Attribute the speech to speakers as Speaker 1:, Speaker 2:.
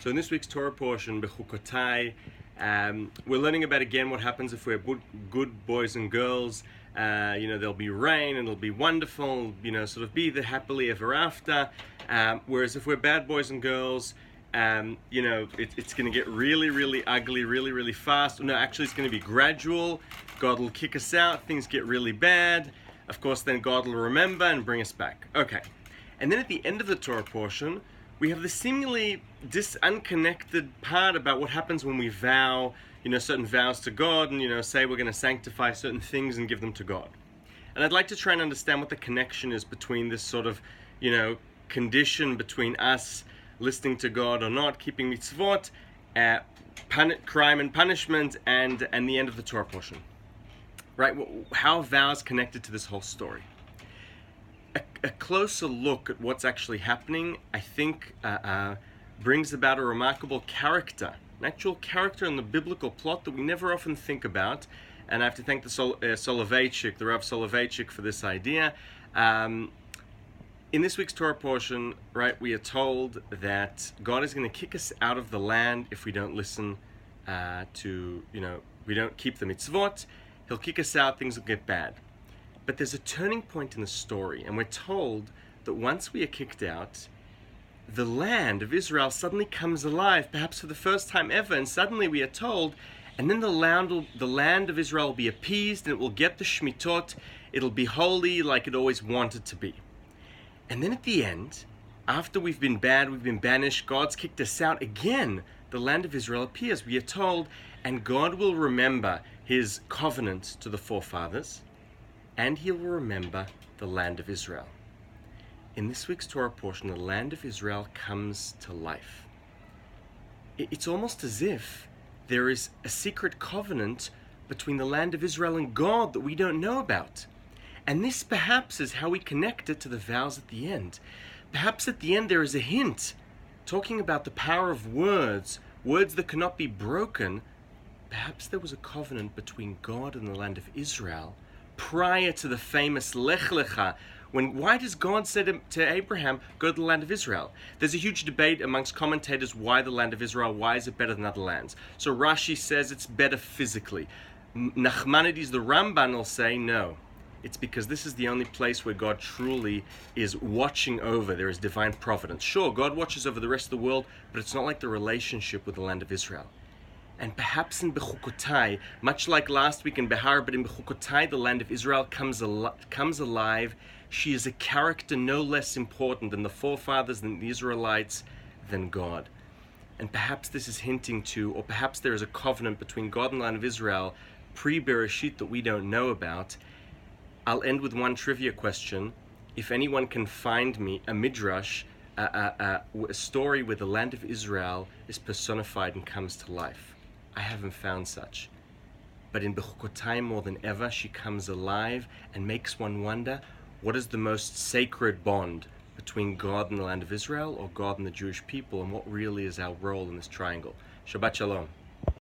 Speaker 1: So in this week's Torah portion, Behukotai, we're learning about again what happens if we're good boys and girls. There'll be rain and it'll be wonderful, sort of be the happily ever after. Whereas if we're bad boys and girls, it's going to get really, really ugly, really, really fast. No, actually it's going to be gradual. God will kick us out, things get really bad. Of course, then God will remember and bring us back. Okay. And then at the end of the Torah portion, we have the seemingly unconnected part about what happens when we vow, certain vows to God and, say we're going to sanctify certain things and give them to God. And I'd like to try and understand what the connection is between this sort of, condition between us listening to God or not, keeping mitzvot, crime and punishment, and the end of the Torah portion. Right? How are vows connected to this whole story? A closer look at what's actually happening, I think, brings about a remarkable character, an actual character in the biblical plot that we never often think about. And I have to thank the the Rav Soloveitchik, for this idea. In this week's Torah portion, right, we are told that God is going to kick us out of the land if we don't listen we don't keep the mitzvot. He'll kick us out, things will get bad. But there's a turning point in the story, and we're told that once we are kicked out, the land of Israel suddenly comes alive, perhaps for the first time ever, and suddenly we are told, and then the land of Israel will be appeased, and it will get the Shmitot, it'll be holy like it always wanted to be. And then at the end, after we've been bad, we've been banished, God's kicked us out again, the land of Israel appears, we are told, and God will remember his covenant to the forefathers, and he will remember the land of Israel. In this week's Torah portion, the land of Israel comes to life. It's almost as if there is a secret covenant between the land of Israel and God that we don't know about. And this perhaps is how we connect it to the vows at the end. Perhaps at the end there is a hint, talking about the power of words that cannot be broken. Perhaps there was a covenant between God and the land of Israel prior to the famous Lech Lecha. Why does God say to Abraham, go to the land of Israel? There's a huge debate amongst commentators why the land of Israel, why is it better than other lands? So Rashi says it's better physically. Nachmanides, the Ramban, will say no. It's because this is the only place where God truly is watching over. There is divine providence. Sure, God watches over the rest of the world, but it's not like the relationship with the land of Israel. And perhaps in Behukotai, much like last week in Behar, but in Behukotai, the land of Israel comes alive. She is a character no less important than the forefathers, than the Israelites, than God. And perhaps this is hinting to, or perhaps there is a covenant between God and the land of Israel, pre-Bereshit, that we don't know about. I'll end with one trivia question. If anyone can find me a midrash, a story where the land of Israel is personified and comes to life. I haven't found such. But in Behukotai, more than ever, she comes alive and makes one wonder, what is the most sacred bond between God and the land of Israel, or God and the Jewish people, and what really is our role in this triangle? Shabbat Shalom.